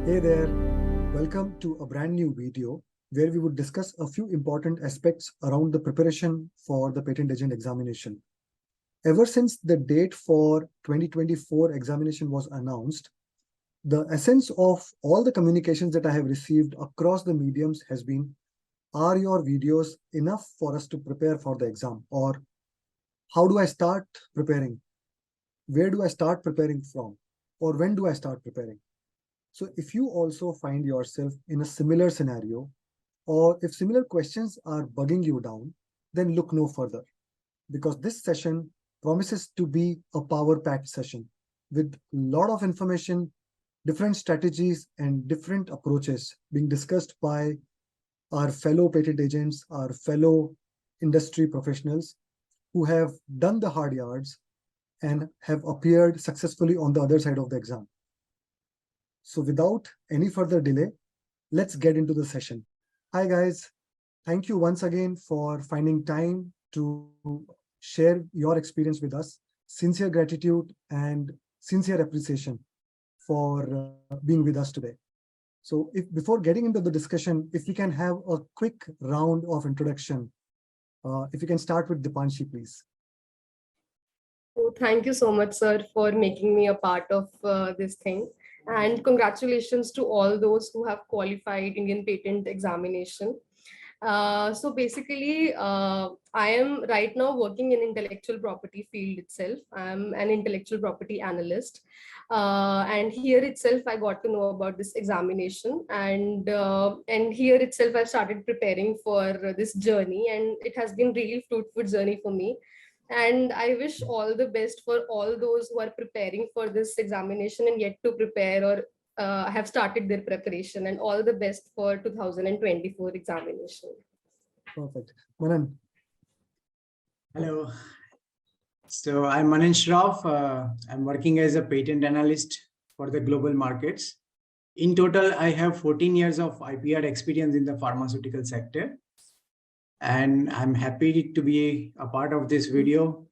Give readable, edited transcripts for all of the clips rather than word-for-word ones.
Hey there, welcome to a brand new video where we would discuss a few important aspects around the preparation for the patent agent examination. Ever since the date for 2024 examination was announced, the essence of all the communications that I have received across the mediums has been, are your videos enough for us to prepare for the exam? Or how do I start preparing? Where do I start preparing from? Or when do I start preparing? So if you also find yourself in a similar scenario, or if similar questions are bugging you down, then look no further, because this session promises to be a power-packed session with a lot of information, different strategies, and different approaches being discussed by our fellow patent agents, our fellow industry professionals who have done the hard yards and have appeared successfully on the other side of the exam. So without any further delay, let's get into the session. Hi guys, thank you once again for finding time to share your experience with us. Sincere gratitude and sincere appreciation for being with us today. So if before getting into the discussion, if we can have a quick round of introduction, if you can start with Dipanshi, please. Oh, thank you so much, sir, for making me a part of this thing. And congratulations to all those who have qualified Indian patent examination. So basically, I am right now working in intellectual property field itself. I'm an intellectual property analyst. And here itself, I got to know about this examination. And here itself, I started preparing for this journey. And it has been really fruitful journey for me. And I wish all the best for all those who are preparing for this examination and yet to prepare or have started their preparation, and all the best for 2024 examination. Perfect. Manan. Hello. So I'm Manan Shroff. I'm working as a patent analyst for the global markets. In total, I have 14 years of IPR experience in the pharmaceutical sector. And I'm happy to be a part of this video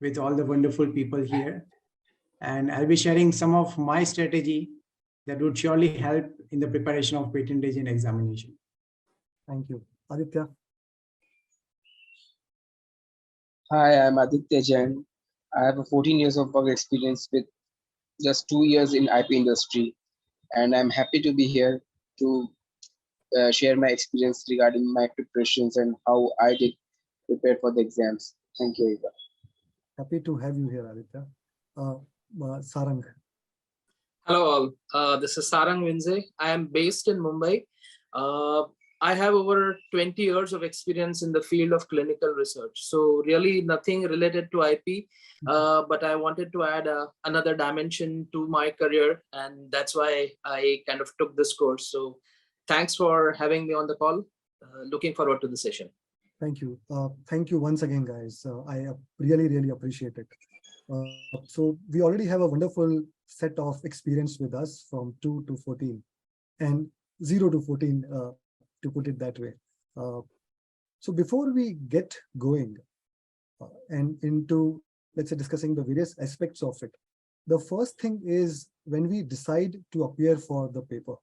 with all the wonderful people here. And I'll be sharing some of my strategy that would surely help in the preparation of patent agent examination. Thank you. Aditya. Hi, I'm Aditya Jain. I have a 14 years of work experience with just 2 years in IP industry, and I'm happy to be here to share my experience regarding my preparations and how I did prepare for the exams. Thank you, Eva. Happy to have you here, Aditya. Sarang. Hello all, this is Sarang Vinze. I am based in Mumbai. I have over 20 years of experience in the field of clinical research. So really nothing related to IP, but I wanted to add another dimension to my career, and that's why I kind of took this course. So thanks for having me on the call. Looking forward to the session. Thank you. Thank you once again, guys. I really appreciate it. So we already have a wonderful set of experience with us from 2 to 14 and 0 to 14, to put it that way. So before we get going and into, let's say, discussing the various aspects of it, the first thing is when we decide to appear for the paper,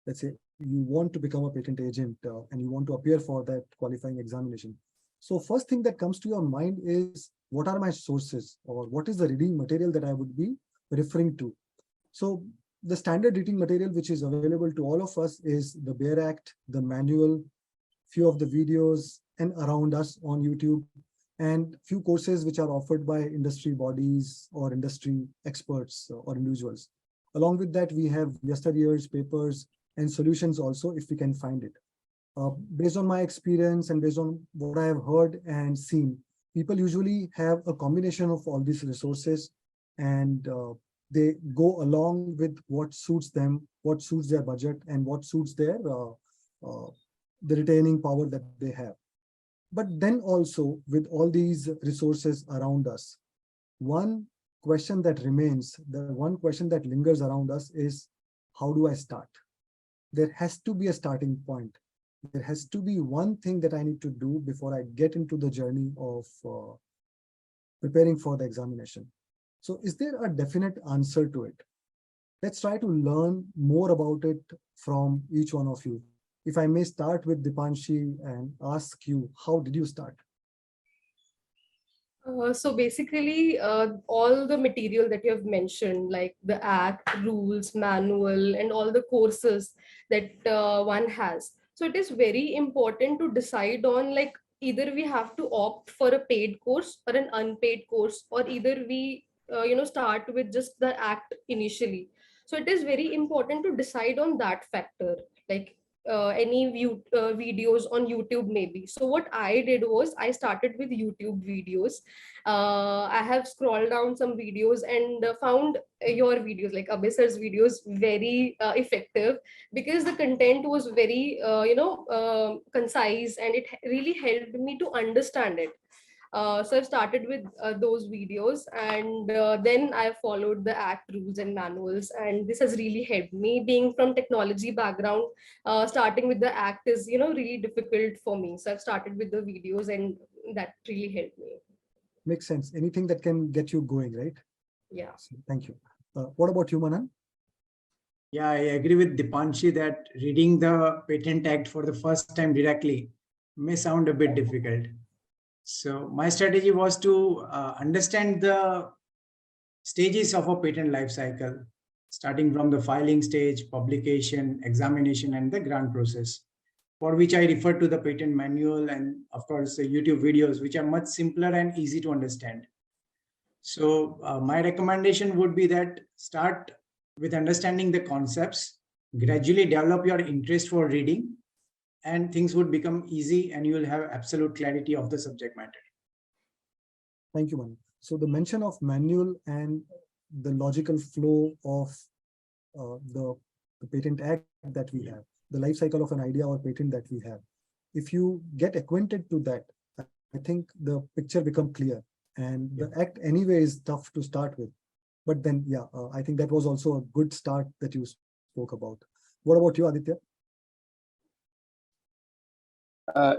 let's say you want to become a patent agent and you want to appear for that qualifying examination. So first thing that comes to your mind is, what are my sources, or what is the reading material that I would be referring to? So the standard reading material which is available to all of us is the Bare Act, the manual, few of the videos and around us on YouTube, and few courses which are offered by industry bodies or industry experts or individuals. Along with that, we have yesteryear's papers and solutions also, if we can find it. Based on my experience and based on what I have heard and seen, people usually have a combination of all these resources, and they go along with what suits them, what suits their budget, and what suits their the retaining power that they have. But then also, with all these resources around us, one question that remains, the one question that lingers around us is, how do I start? There has to be a starting point. There has to be one thing that I need to do before I get into the journey of preparing for the examination. So is there a definite answer to it? Let's try to learn more about it from each one of you. If I may start with Dipanshi and ask you, how did you start? So basically, all the material that you have mentioned, like the act, rules, manual, and all the courses that one has. So it is very important to decide on, like, either we have to opt for a paid course or an unpaid course, or either we, start with just the act initially. So it is very important to decide on that factor. Like, any videos on YouTube maybe. So what I did was I started with YouTube videos. I have scrolled down some videos and found your videos, like Abhisar's videos, very effective, because the content was very, concise, and it really helped me to understand it. So I've started with those videos, and then I followed the act rules and manuals, and this has really helped me. Being from technology background, starting with the act is, really difficult for me. So I've started with the videos, and that really helped me. Makes sense. Anything that can get you going, right? Yeah. So, thank you. What about you, Manan? Yeah, I agree with Dipanshi that reading the Patent Act for the first time directly may sound a bit difficult. So my strategy was to understand the stages of a patent life cycle, starting from the filing stage, publication, examination, and the grant process, for which I refer to the patent manual and, of course, the YouTube videos, which are much simpler and easy to understand. So my recommendation would be that start with understanding the concepts, gradually develop your interest for reading, and things would become easy and you will have absolute clarity of the subject matter. Thank you, Manan. So the mention of manual and the logical flow of the patent act that we have, the life cycle of an idea or patent that we have. If you get acquainted to that, I think the picture becomes clear. And the act anyway is tough to start with. But then, yeah, I think that was also a good start that you spoke about. What about you, Aditya?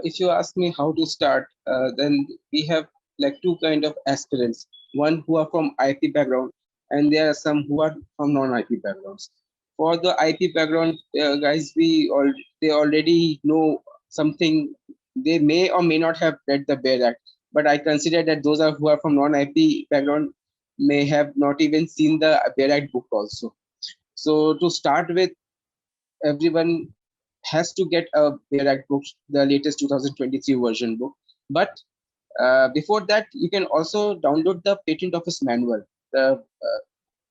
If you ask me how to start, then we have like two kind of aspirants. One who are from IP background, and there are some who are from non-IP backgrounds. For the IP background guys, they already know something. They may or may not have read the Bare Act, but I consider that those are who are from non-IP background may have not even seen the Bare Act book also. So to start with, everyone has to get a Bare Act book, the latest 2023 version book. But before that, you can also download the Patent Office manual, the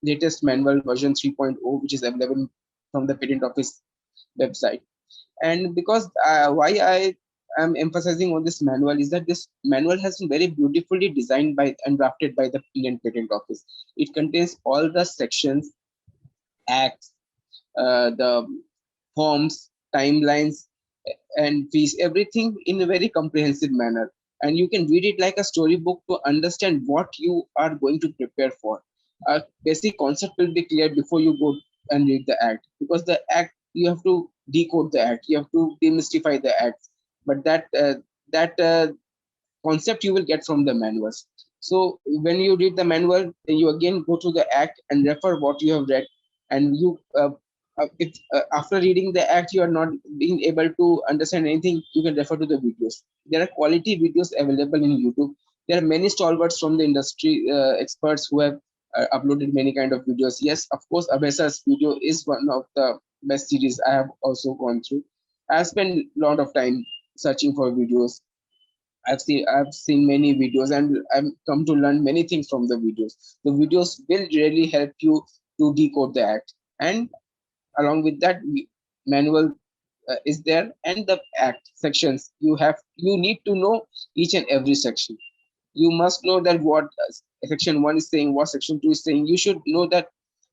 latest manual version 3.0, which is available from the Patent Office website. And because why I am emphasizing on this manual is that this manual has been very beautifully designed by and drafted by the Indian Patent Office. It contains all the sections, acts, the forms, timelines, and fees, everything in a very comprehensive manner. And you can read it like a storybook to understand what you are going to prepare for. A basic concept will be clear before you go and read the act, because the act, you have to decode the act, you have to demystify the act. But that concept you will get from the manuals. So when you read the manual, you again go to the act and refer what you have read, and you if after reading the act you are not being able to understand anything, you can refer to the videos. There are quality videos available in YouTube. There are many stalwarts from the industry, experts who have uploaded many kind of videos. Yes, of course, Abhesa's video is one of the best series I have also gone through. I've spent a lot of time searching for videos. I've seen many videos, and I've come to learn many things from the videos. The videos will really help you to decode the act, and along with that, manual is there, and the act sections. You need to know each and every section. You must know that what section 1 is saying, what section 2 is saying. You should know that,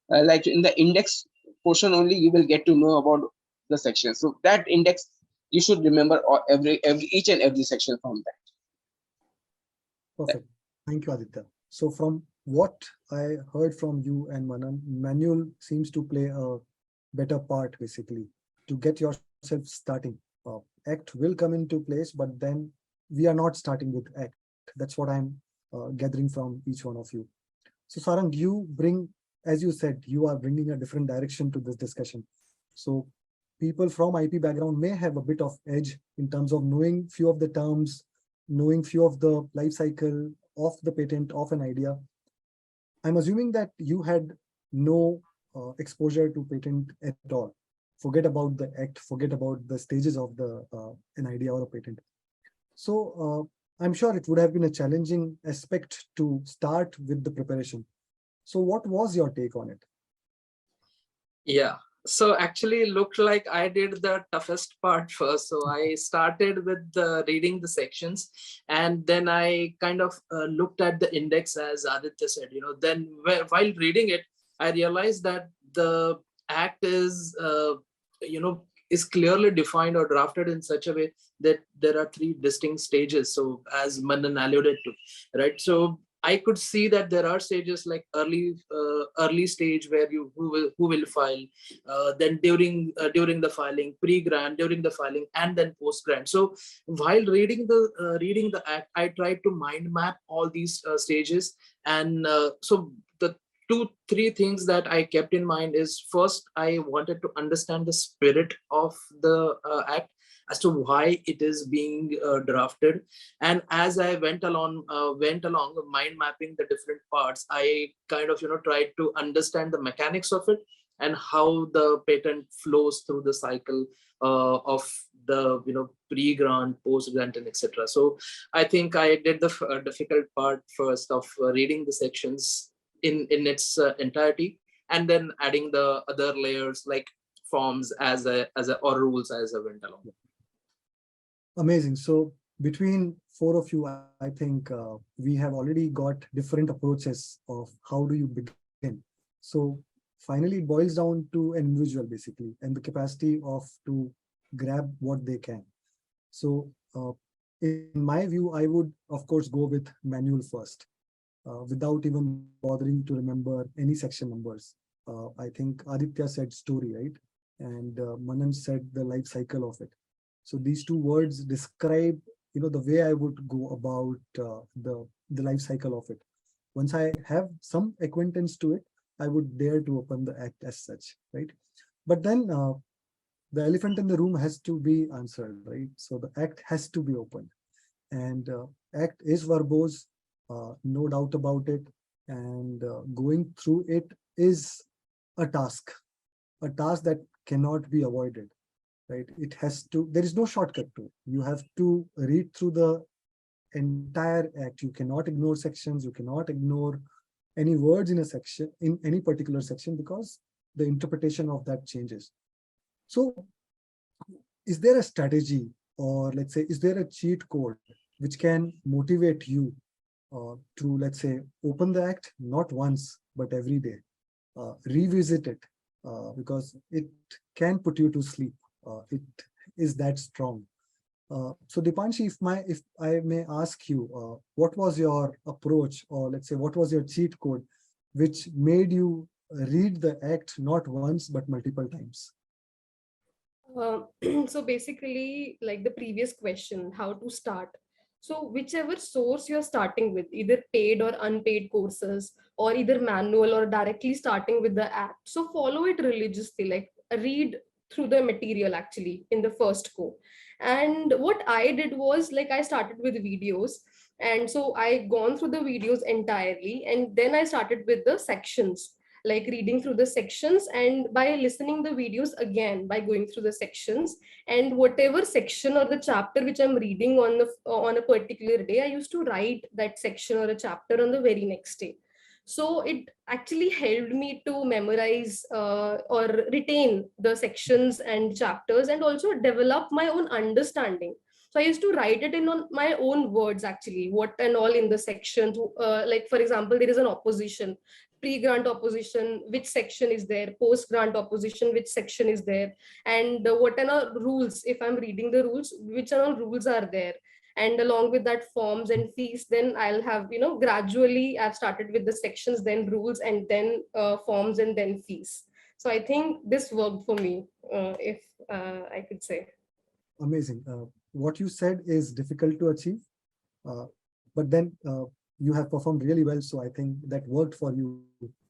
like in the index portion only, you will get to know about the section. So that index, you should remember every each and every section from that. Perfect. Thank you, Aditya. So from what I heard from you and Manan, manual seems to play a better part, basically, to get yourself starting. Act will come into place, but then we are not starting with act. That's what I'm gathering from each one of you. So Sarang, you bring as you said, you are bringing a different direction to this discussion. So people from IP background may have a bit of edge in terms of knowing few of the terms, knowing few of the life cycle of the patent of an idea. I'm assuming that you had no exposure to patent at all. Forget about the act, forget about the stages of the an idea or a patent. So I'm sure it would have been a challenging aspect to start with the preparation. So what was your take on it? Yeah. So actually it looked like I did the toughest part first. So I started with reading the sections, and then I kind of looked at the index, as Aditya said, then while reading it, I realized that the act is, is clearly defined or drafted in such a way that there are three distinct stages. So as Manan alluded to, right? So I could see that there are stages like early stage where who will file, then during the filing, pre-grant, during the filing, and then post-grant. So while reading the act, I tried to mind map all these stages, and so the 2-3 things that I kept in mind is, first, I wanted to understand the spirit of the act as to why it is being drafted. And as I went along mind mapping the different parts, I kind of tried to understand the mechanics of it and how the patent flows through the cycle of the pre-grant, post-grant, and etc. So I think I did the difficult part first of reading the sections in its entirety, and then adding the other layers like forms or rules as I went along. Amazing. So between four of you, I think we have already got different approaches of how do you begin. So finally, it boils down to an individual basically, and the capacity of to grab what they can. So in my view, I would of course go with manual first, without even bothering to remember any section numbers. I think Aditya said story, right? And Manan said the life cycle of it. So these two words describe, the way I would go about the life cycle of it. Once I have some acquaintance to it, I would dare to open the act as such, right? But then the elephant in the room has to be answered, right? So the act has to be opened, and act is verbose, no doubt about it. And going through it is a task that cannot be avoided. Right? It has to, there is no shortcut to it. You have to read through the entire act. You cannot ignore sections. You cannot ignore any words in a section, in any particular section, because the interpretation of that changes. So is there a strategy, or let's say, is there a cheat code which can motivate you to, let's say, open the act, not once, but every day, revisit it, because it can put you to sleep. It is that strong. So Dipanshi, if I may ask you, what was your approach, or let's say, what was your cheat code, which made you read the act not once but multiple times? So basically, like the previous question, how to start. So whichever source you're starting with, either paid or unpaid courses, or either manual or directly starting with the act. So follow it religiously, like read through the material actually in the first go. And what I did was, like, I started with videos. And so I gone through the videos entirely, and then I started with the sections, like reading through the sections, and by listening the videos again, by going through the sections, and whatever section or the chapter which I'm reading on a particular day, I used to write that section or a chapter on the very next day. So it actually helped me to memorize or retain the sections and chapters, and also develop my own understanding. So I used to write it in on my own words, actually, what and all in the section. Like, for example, there is an opposition, pre-grant opposition, which section is there, post-grant opposition, which section is there, and what are all rules, if I'm reading the rules, which are all rules are there. And along with that, forms and fees, then I'll have, gradually I've started with the sections, then rules, and then forms, and then fees. So I think this worked for me, if I could say. Amazing. What you said is difficult to achieve, but then you have performed really well. So I think that worked for you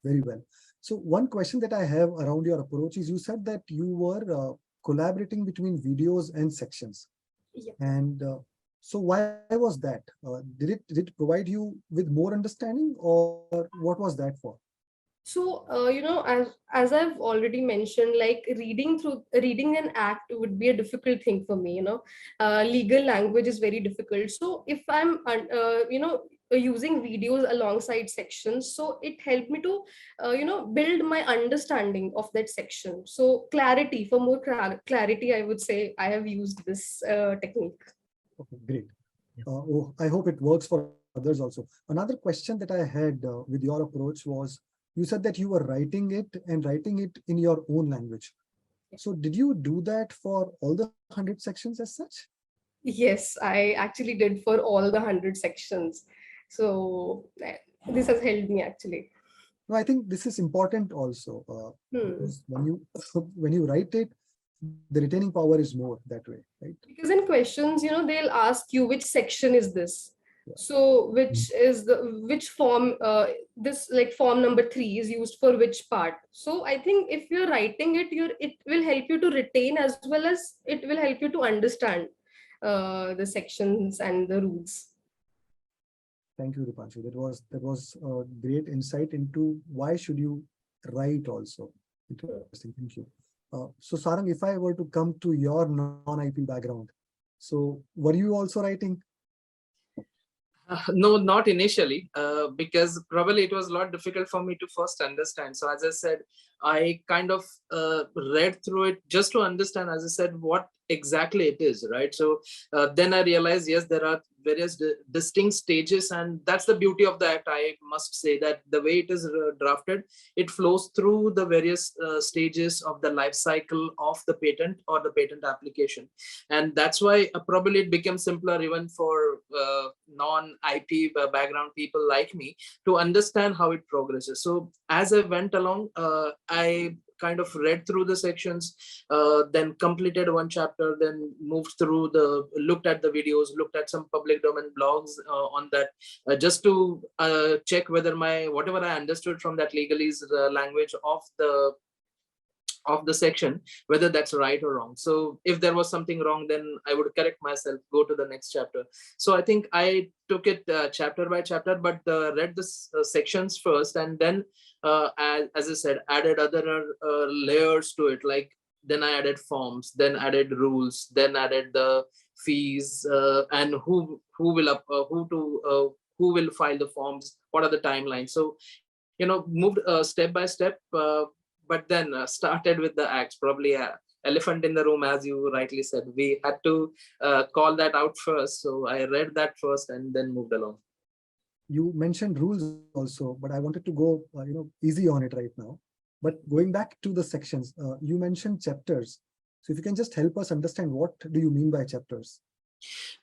very well. So one question that I have around your approach is, you said that you were collaborating between videos and sections. Yeah. And so why was that? Did it provide you with more understanding, or what was that for? So, as I've already mentioned, like reading an act would be a difficult thing for me. Legal language is very difficult. So if I'm, using videos alongside sections, so it helped me to, build my understanding of that section. So clarity, for more clarity, I would say I have used this technique. Okay, great. Oh, I hope it works for others also. Another question that I had with your approach was, you said that you were writing it in your own language. So did you do that for all the 100 sections as such? Yes, I actually did for all the 100 sections. So this has helped me actually. No, I think this is important also, because when you when you write it, the retaining power is more that way, right? Because in questions, they'll ask you which section is this. Yeah. So which form, this like form number 3 is used for which part. So I think if you're writing it, it will help you to retain as well as it will help you to understand the sections and the rules. Thank you, Dipanshu. That was a great insight into why should you write also. Interesting. Thank you. So Sarang, if I were to come to your non-IP background, so were you also writing? No, not initially, because probably it was a lot difficult for me to first understand. So as I said, I kind of read through it just to understand, as I said, what exactly it is, right? So then I realized, yes, there are various distinct stages, and that's the beauty of the act. I must say that the way it is drafted, it flows through the various stages of the life cycle of the patent or the patent application. And that's why probably it became simpler even for non-IP background people like me to understand how it progresses. So as I went along, I kind of read through the sections, then completed one chapter, then looked at the videos, looked at some public domain blogs on that, just to check whether whatever I understood from that legalese language of the section, whether that's right or wrong. So if there was something wrong, then I would correct myself, go to the next chapter. So I think I took it chapter by chapter, but read the sections first, and then as I said, added other layers to it. Like then I added forms, then added rules, then added the fees, and who will file the forms, what are the timelines. So moved step by step, but then started with the acts. Probably elephant in the room, as you rightly said. We had to call that out first. So I read that first and then moved along. You mentioned rules also, but I wanted to go easy on it right now. But going back to the sections, you mentioned chapters. So if you can just help us understand, what do you mean by chapters?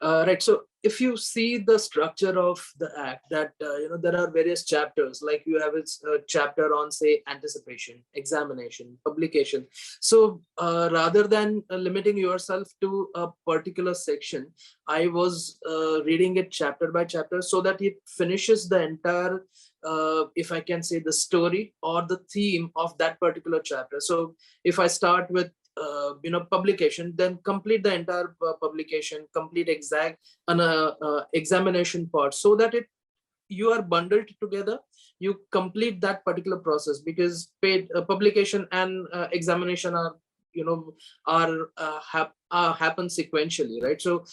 Right. So if you see the structure of the act, that there are various chapters. Like you have its chapter on, say, anticipation, examination, publication. So rather than limiting yourself to a particular section, I was reading it chapter by chapter so that it finishes the entire, if I can say, the story or the theme of that particular chapter. So if I start with publication, then complete the entire publication, complete examination part, so that you are bundled together, you complete that particular process, because paid publication and examination happen sequentially, right? So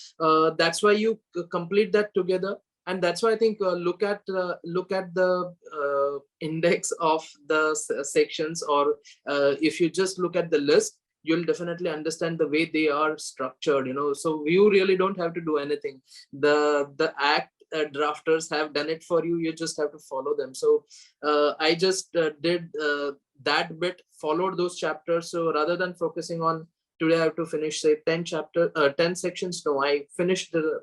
that's why you complete that together. And that's why I think look at the index of the sections, or if you just look at the list, you'll definitely understand the way they are structured. So you really don't have to do anything. The act drafters have done it for you. You just have to follow them. So I just did that bit, followed those chapters. So rather than focusing on today I have to finish, say, 10 sections, no, I finished the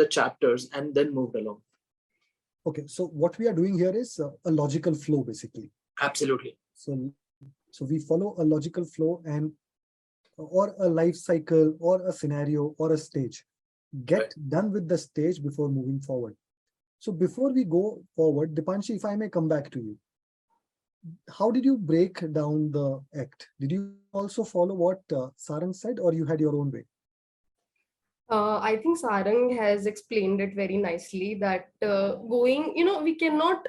chapters and then moved along. Okay, so what we are doing here is a logical flow, basically. Absolutely. So we follow a logical flow, and or a life cycle or a scenario or a stage. Get done with the stage before moving forward. So before we go forward, Dipanshi, if I may come back to you. how did you break down the act? Did you also follow what Sarang said, or you had your own way? I think Sarang has explained it very nicely that we cannot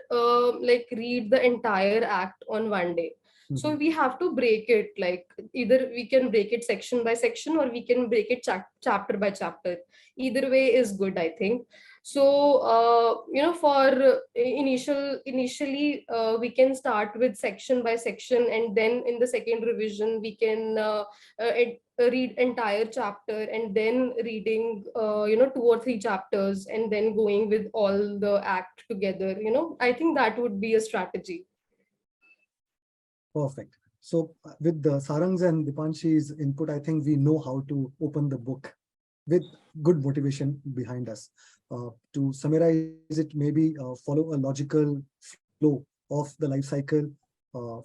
like read the entire act on one day. So Mhm. we have to break it, like either we can break it section by section or we can break it chapter by chapter. Either way is good, I think. So for initially we can start with section by section, and then in the second revision we can read entire chapter, and then reading 2 or 3 chapters, and then going with all the act together. I think that would be a strategy. Perfect. So with the Sarang's and Dipanshi's input, I think we know how to open the book with good motivation behind us. To summarize it, maybe follow a logical flow of the life cycle,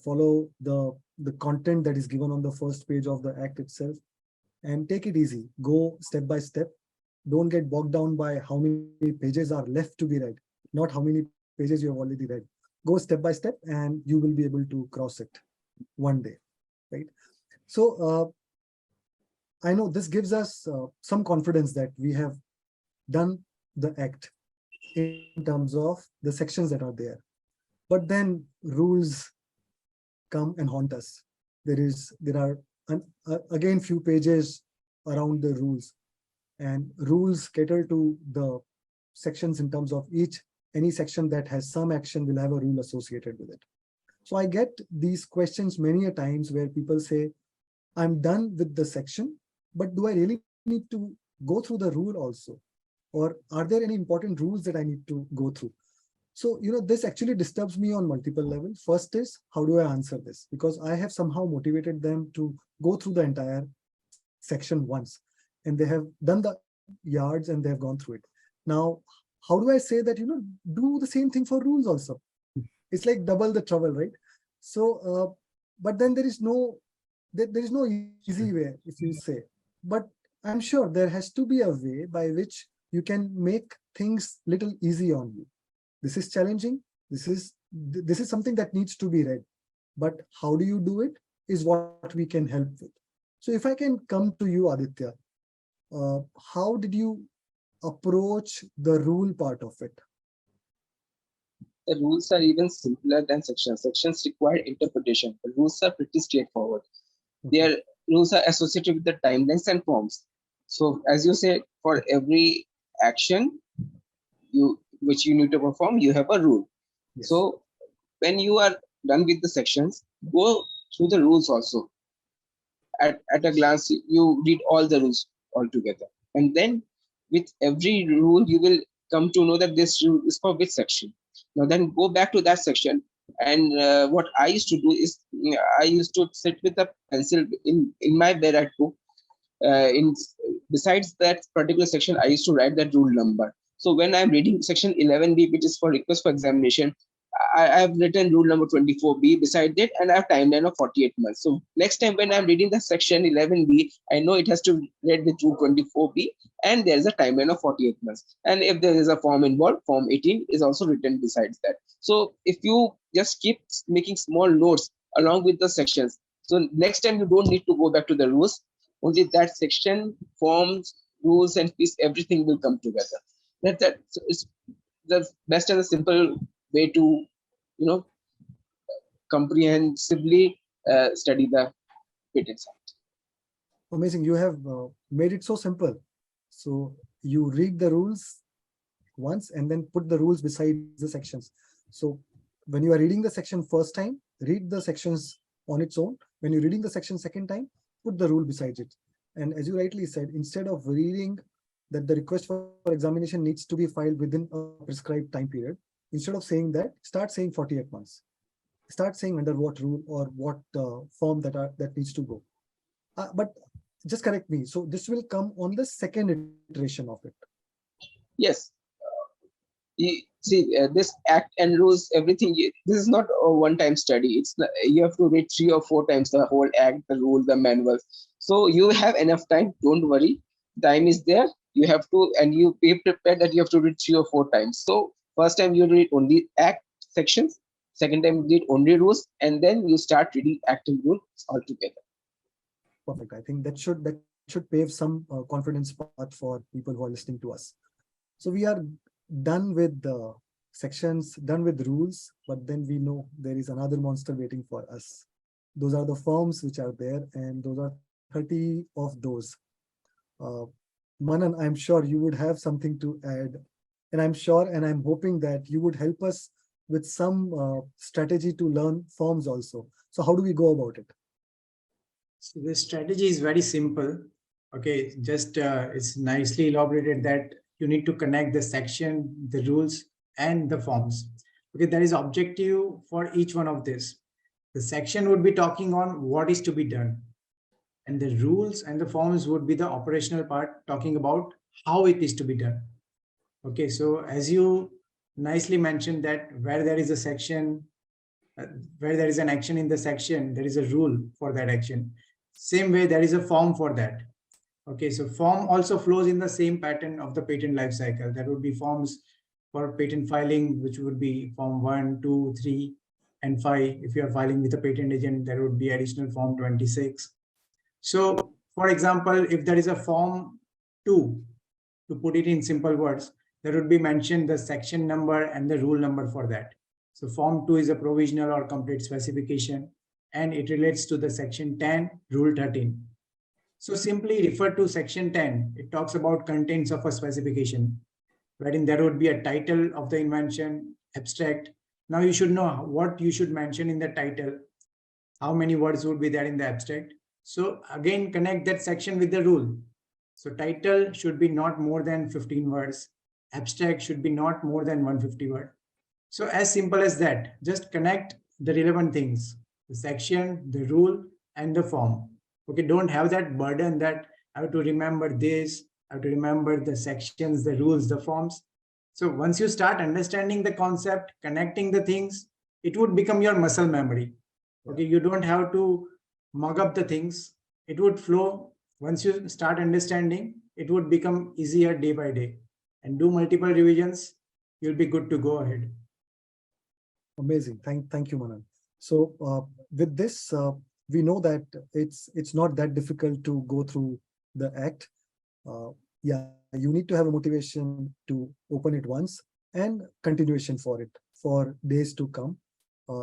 follow the content that is given on the first page of the act itself, and take it easy. Go step by step. Don't get bogged down by how many pages are left to be read, not how many pages you have already read. Go step by step, and you will be able to cross it one day, right? So I know this gives us some confidence that we have done the act in terms of the sections that are there. But then rules come and haunt us. There are again few pages around the rules, and rules cater to the sections in terms of any section that has some action will have a rule associated with it. So I get these questions many a times where people say, I'm done with the section, but do I really need to go through the rule also? Or are there any important rules that I need to go through? So, this actually disturbs me on multiple levels. First is, how do I answer this? Because I have somehow motivated them to go through the entire section once, and they have done the yards and they have gone through it. Now, how do I say that, do the same thing for rules also? It's like double the trouble, right? So, but then there is no easy way, if you say. But I'm sure there has to be a way by which you can make things little easy on you. This is challenging. This is something that needs to be read. But how do you do it is what we can help with. So if I can come to you, Aditya, how did you approach the rule part of it? The rules are even simpler than sections. Sections require interpretation. The rules are pretty straightforward. Their rules are associated with the timelines and forms. So as you say, for every action which you need to perform, you have a rule. Yes. So when you are done with the sections, go through the rules also. At a glance, you read all the rules altogether. And then with every rule, you will come to know that this rule is for which section. Now then go back to that section. And what I used to do is I used to sit with a pencil in my bed at home. Besides that particular section, I used to write that rule number. So when I'm reading section 11B, which is for request for examination, I have written rule number 24B beside it, and I have timeline of 48 months. So next time when I'm reading the section 11B, I know it has to read with rule 24B, and there's a timeline of 48 months. And if there is a form involved, form 18 is also written besides that. So if you just keep making small notes along with the sections, so next time you don't need to go back to the rules. Only that section, forms, rules, and piece, everything will come together. That is the best and the simple way to, comprehensively study the patent science. Amazing. You have made it so simple. So you read the rules once and then put the rules beside the sections. So when you are reading the section first time, read the sections on its own. When you're reading the section second time, put the rule beside it. And as you rightly said, instead of reading that the request for examination needs to be filed within a prescribed time period, instead of saying that, start saying 48 months. Start saying under what rule or what form that needs to go. But just correct me. So this will come on the second iteration of it. Yes. You see, this act and rules, everything. This is not a one-time study. It's you have to read 3 or 4 times the whole act, the rule, the manuals. So you have enough time. Don't worry. Time is there. You have to, and you be prepared that you have to read 3 or 4 times. So first time you read only act sections. second time you read only rules, and then you start reading active rules altogether. Perfect. I think that should pave some confidence path for people who are listening to us. So we are done with the sections, done with rules, but then we know there is another monster waiting for us. Those are the forms which are there, and those are 30 of those. Uh, Manan, I'm sure you would have something to add, and I'm sure and I'm hoping that you would help us with some strategy to learn forms also. So how do we go about it? So the strategy is very simple. Okay, just it's nicely elaborated that you need to connect the section, the rules, and the forms. Okay, there is objective for each one of this. The section would be talking on what is to be done, and the rules and the forms would be the operational part, talking about how it is to be done. Okay, so as you nicely mentioned that where there is a section, uh, where there is an action in the section, there is a rule for that action. Same way, there is a form for that. Okay, so form also flows in the same pattern of the patent life cycle. There would be forms for patent filing, which would be form 1, 2, 3, and 5. If you are filing with a patent agent, there would be additional form 26. So, for example, if there is a form 2, to put it in simple words, there would be mentioned the section number and the rule number for that. So form 2 is a provisional or complete specification, and it relates to the section 10, rule 13. So simply refer to section 10. It talks about contents of a specification, wherein there would be a title of the invention, abstract. Now you should know what you should mention in the title, how many words would be there in the abstract. So again, connect that section with the rule. So title should be not more than 15 words. Abstract should be not more than 150 words. So as simple as that, just connect the relevant things, the section, the rule, and the form. Okay, don't have that burden that I have to remember this, I have to remember the sections, the rules, the forms. So once you start understanding the concept, connecting the things, it would become your muscle memory. Okay, you don't have to mug up the things. It would flow. Once you start understanding, it would become easier day by day. And do multiple revisions, you'll be good to go ahead. Amazing. Thank you, Manan. So with this, we know that it's not that difficult to go through the act. Yeah, you need to have a motivation to open it once and continuation for it for days to come.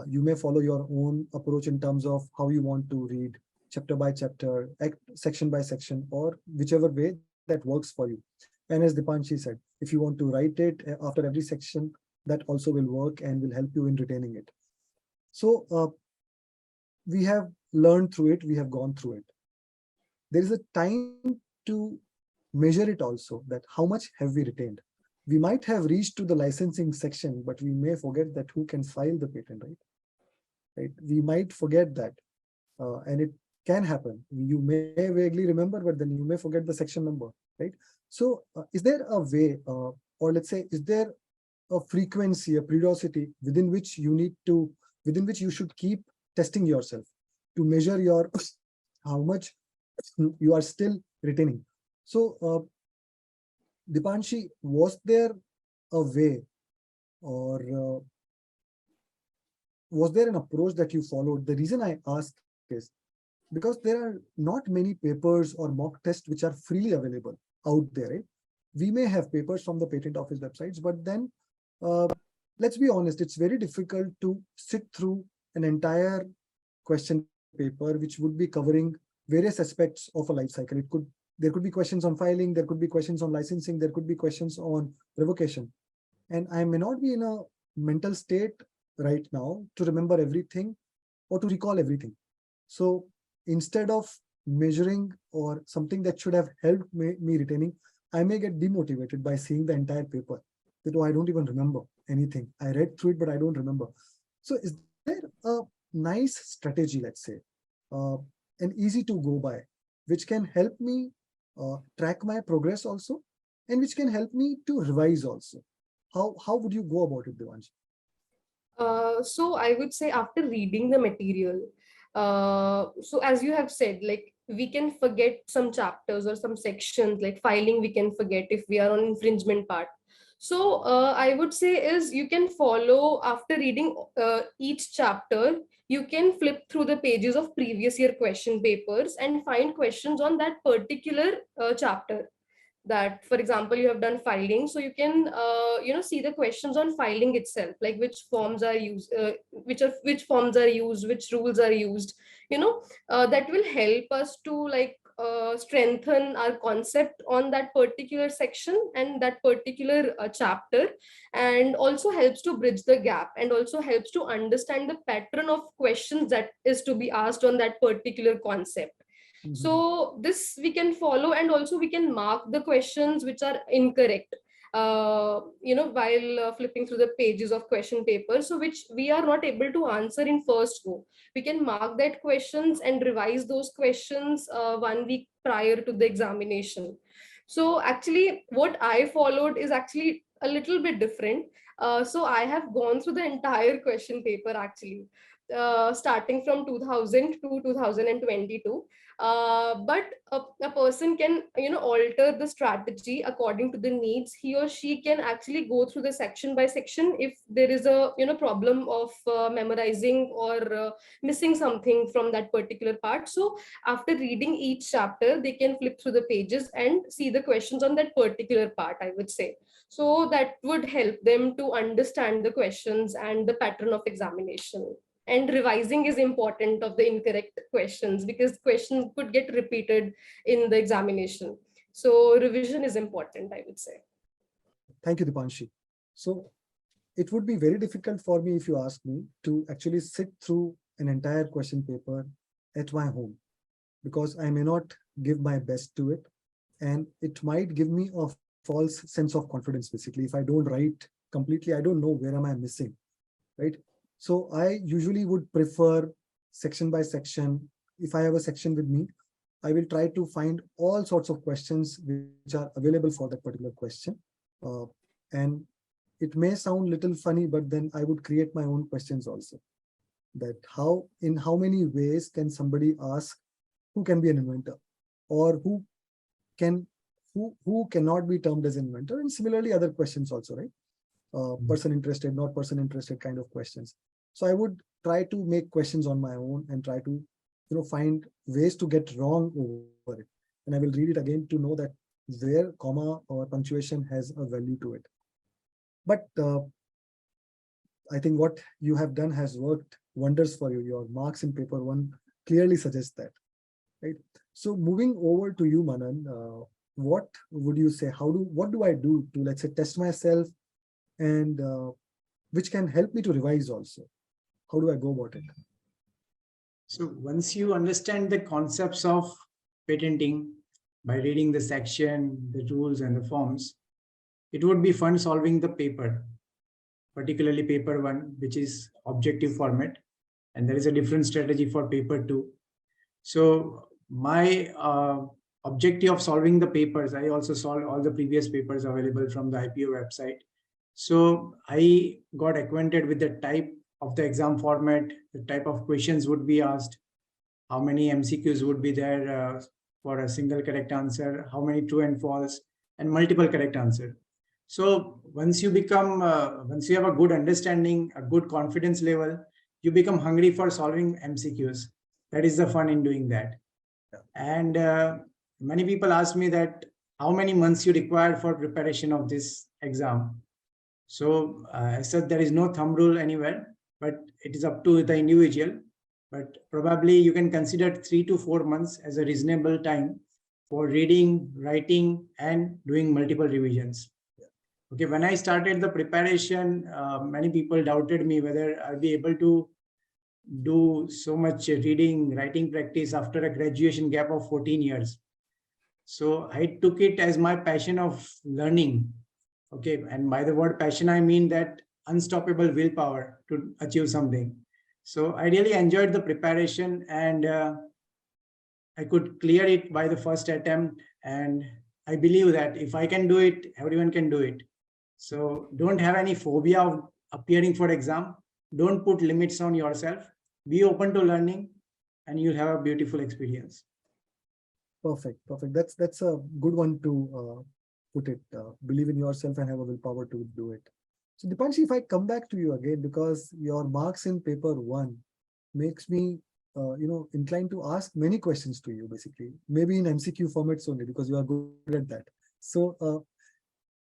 You may follow your own approach in terms of how you want to read chapter by chapter, act section by section, or whichever way that works for you. And as Dipanshi said, if you want to write it after every section, that also will work and will help you in retaining it. So we have learned through it, we have gone through it. There is a time to measure it also, that how much have we retained. We might have reached to the licensing section, but we may forget that who can file the patent, right? We might forget that, and it can happen. You may vaguely remember, but then you may forget the section number, right? So is there a way, or let's say, is there a frequency, a periodicity within which you should keep testing yourself to measure your how much you are still retaining? So Dipanshi, was there a way, or was there an approach that you followed? The reason I ask is because there are not many papers or mock tests which are freely available out there, right? We may have papers from the patent office websites, but then let's be honest, it's very difficult to sit through an entire question paper which would be covering various aspects of a life cycle. There could be questions on filing, there could be questions on licensing, there could be questions on revocation. And I may not be in a mental state right now to remember everything or to recall everything. So instead of measuring or something that should have helped me retaining, I may get demotivated by seeing the entire paper. That, oh, I don't even remember anything. I read through it, but I don't remember. So is there a nice strategy, let's say, and easy to go by, which can help me track my progress also, and which can help me to revise also? How would you go about it, Devansh? So I would say, after reading the material, so as you have said, like, we can forget some chapters or some sections, like filing we can forget if we are on infringement part. So I would say is you can follow after reading each chapter, you can flip through the pages of previous year question papers and find questions on that particular chapter. That, for example, you have done filing, so you can see the questions on filing itself, like which forms are used, which forms are used, which rules are used. That will help us to like strengthen our concept on that particular section and that particular chapter, and also helps to bridge the gap, and also helps to understand the pattern of questions that is to be asked on that particular concept. So this we can follow, and also we can mark the questions which are incorrect, while flipping through the pages of question paper, so which we are not able to answer in first go. We can mark that questions and revise those questions 1 week prior to the examination. So actually what I followed is actually a little bit different. So I have gone through the entire question paper actually, starting from 2000 to 2022. But a person can alter the strategy according to the needs. He or she can actually go through the section by section if there is a problem of memorizing or missing something from that particular part. So after reading each chapter, they can flip through the pages and see the questions on that particular part, I would say. So that would help them to understand the questions and the pattern of examination. And revising is important of the incorrect questions, because questions could get repeated in the examination. So revision is important, I would say. Thank you, Dipanshi. So it would be very difficult for me, if you ask me, to actually sit through an entire question paper at my home, because I may not give my best to it, and it might give me a false sense of confidence. Basically, if I don't write completely, I don't know where am I missing, right? So I usually would prefer section by section. If I have a section with me, I will try to find all sorts of questions which are available for that particular question. And it may sound little funny, but then I would create my own questions also. That in how many ways can somebody ask who can be an inventor, or who cannot be termed as inventor, and similarly other questions also, right? Person interested, not person interested kind of questions. So I would try to make questions on my own and try to find ways to get wrong over it. And I will read it again to know that where comma or punctuation has a value to it. But I think what you have done has worked wonders for you. Your marks in paper one clearly suggest that, right? So moving over to you, Manan, what would you say? What do I do to, let's say, test myself, and which can help me to revise also? How do I go about it? So once you understand the concepts of patenting by reading the section, the rules and the forms, it would be fun solving the paper, particularly paper one, which is objective format. And there is a different strategy for paper two. So my objective of solving the papers, I also solved all the previous papers available from the IPO website. So I got acquainted with the type of the exam format, the type of questions would be asked, how many MCQs would be there for a single correct answer, how many true and false, and multiple correct answer. So once you once you have a good understanding, a good confidence level, you become hungry for solving MCQs. That is the fun in doing that. And many people ask me that how many months you require for preparation of this exam. So I said there is no thumb rule anywhere, but it is up to the individual. But probably you can consider 3 to 4 months as a reasonable time for reading, writing, and doing multiple revisions. Okay, when I started the preparation, many people doubted me whether I'll be able to do so much reading, writing practice after a graduation gap of 14 years. So I took it as my passion of learning. Okay, and by the word passion, I mean that unstoppable willpower to achieve something. So I really enjoyed the preparation, and I could clear it by the first attempt. And I believe that if I can do it, everyone can do it. So don't have any phobia of appearing for exam. Don't put limits on yourself. Be open to learning, and you'll have a beautiful experience. Perfect. That's a good one to put it. Believe in yourself and have a willpower to do it. So Dipanshi, if I come back to you again, because your marks in paper 1 makes me, inclined to ask many questions to you, basically, maybe in MCQ formats only, because you are good at that. So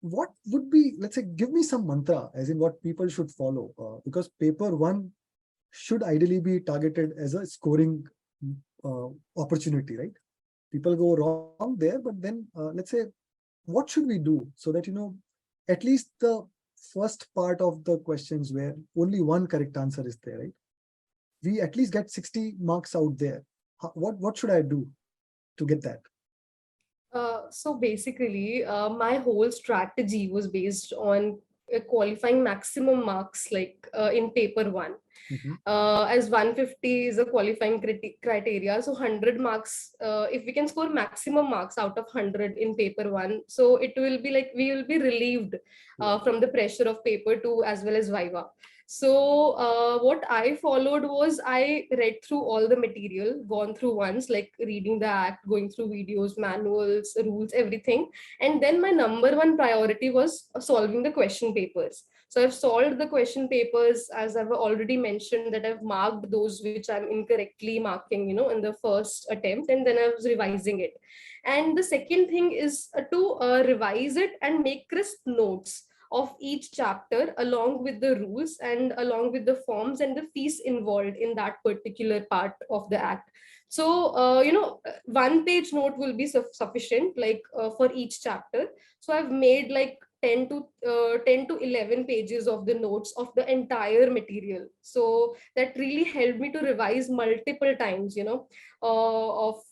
what would be, let's say, give me some mantra, as in what people should follow, because paper 1 should ideally be targeted as a scoring opportunity, right? People go wrong there, but then let's say, what should we do so that, at least the first part of the questions where only one correct answer is there, right? We at least get 60 marks out there. What should I do to get that? So basically, my whole strategy was based on qualifying maximum marks, like in paper 1. Mhm. As 150 is a qualifying criteria, so 100 marks, if we can score maximum marks out of 100 in paper 1, so it will be like we will be relieved from the pressure of paper 2 as well as Viva. So what I followed was I read through all the material, gone through once, like reading the act, going through videos, manuals, rules, everything. And then my number one priority was solving the question papers. So I've solved the question papers, as I've already mentioned, that I've marked those which I'm incorrectly marking, in the first attempt, and then I was revising it. And the second thing is to revise it and make crisp notes of each chapter along with the rules and along with the forms and the fees involved in that particular part of the act. So, 1-page note will be sufficient, like for each chapter. So I've made like 10 to 11 pages of the notes of the entire material. So that really helped me to revise multiple times, of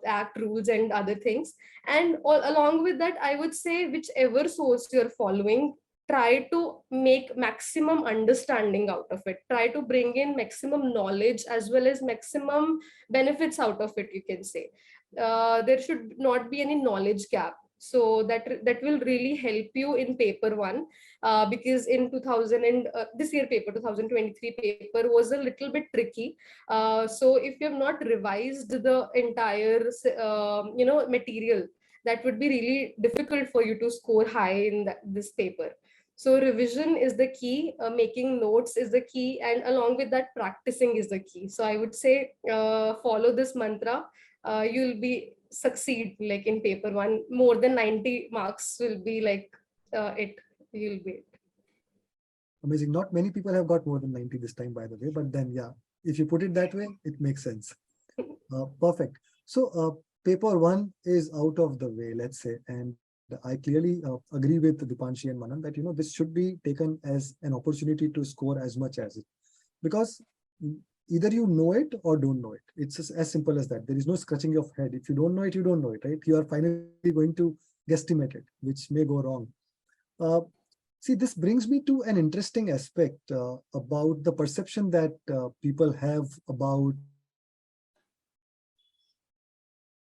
act rules and other things. And along with that, I would say whichever source you're following, try to make maximum understanding out of it. Try to bring in maximum knowledge as well as maximum benefits out of it, you can say. There should not be any knowledge gap. So that will really help you in paper 1, because in 2000 and this year paper 2023 paper was a little bit tricky. So if you have not revised the entire material, that would be really difficult for you to score high in this paper. So revision is the key, making notes is the key, and along with that, practicing is the key. So I would say follow this mantra. You'll be succeed like in paper 1. More than 90 marks will be like you'll be. Amazing. Not many people have got more than 90 this time, by the way, but then, yeah, if you put it that way, it makes sense. Perfect. So paper 1 is out of the way, let's say, and I clearly agree with Dipanshi and Manan that, this should be taken as an opportunity to score as much as it, because either you know it or don't know it. It's as simple as that. There is no scratching of head. If you don't know it, you don't know it, right? You are finally going to guesstimate it, which may go wrong. See, this brings me to an interesting aspect about the perception that people have about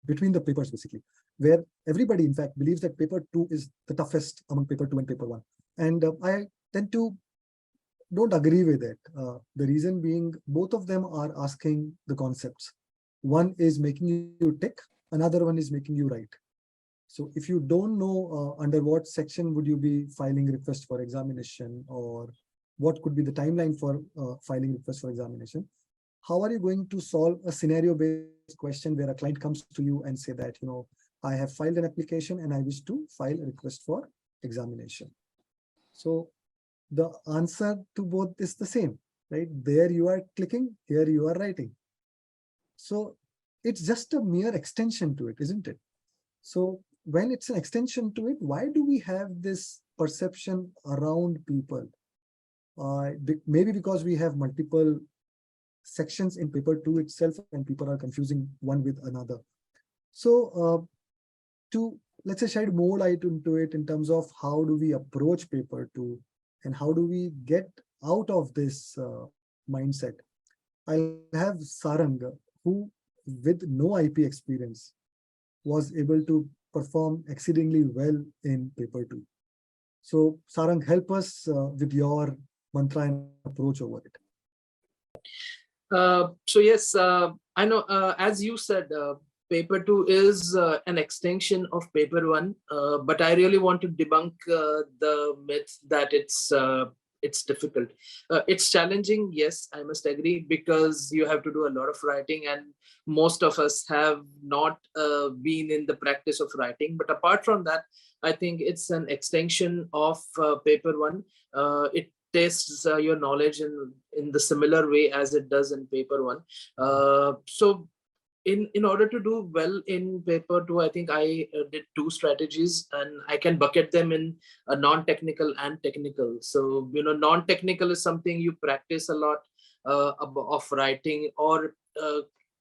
between the papers, basically, where everybody, in fact, believes that paper 2 is the toughest among paper 2 and paper 1. And I tend to don't agree with it. The reason being, both of them are asking the concepts. One is making you tick, another one is making you write. So if you don't know under what section would you be filing request for examination, or what could be the timeline for filing request for examination, how are you going to solve a scenario-based question where a client comes to you and say that, I have filed an application and I wish to file a request for examination? So the answer to both is the same, right? There you are clicking, here you are writing. So it's just a mere extension to it, isn't it? So when it's an extension to it, why do we have this perception around people? Maybe because we have multiple sections in paper 2 itself and people are confusing one with another. So to, let's say, shed more light into it in terms of how do we approach paper 2 and how do we get out of this mindset, I'll have Sarang, who with no IP experience was able to perform exceedingly well in paper 2. So Sarang, help us with your mantra and approach over it. So yes, I know, as you said, paper 2 is an extension of paper 1, but I really want to debunk the myth that it's difficult. It's challenging, yes, I must agree, because you have to do a lot of writing, and most of us have not been in the practice of writing. But apart from that, I think it's an extension of paper 1. It tests your knowledge in the similar way as it does in paper 1. So in order to do well in paper 2, I think I did 2 strategies, and I can bucket them in non-technical and technical. So, non-technical is something you practice a lot of writing, or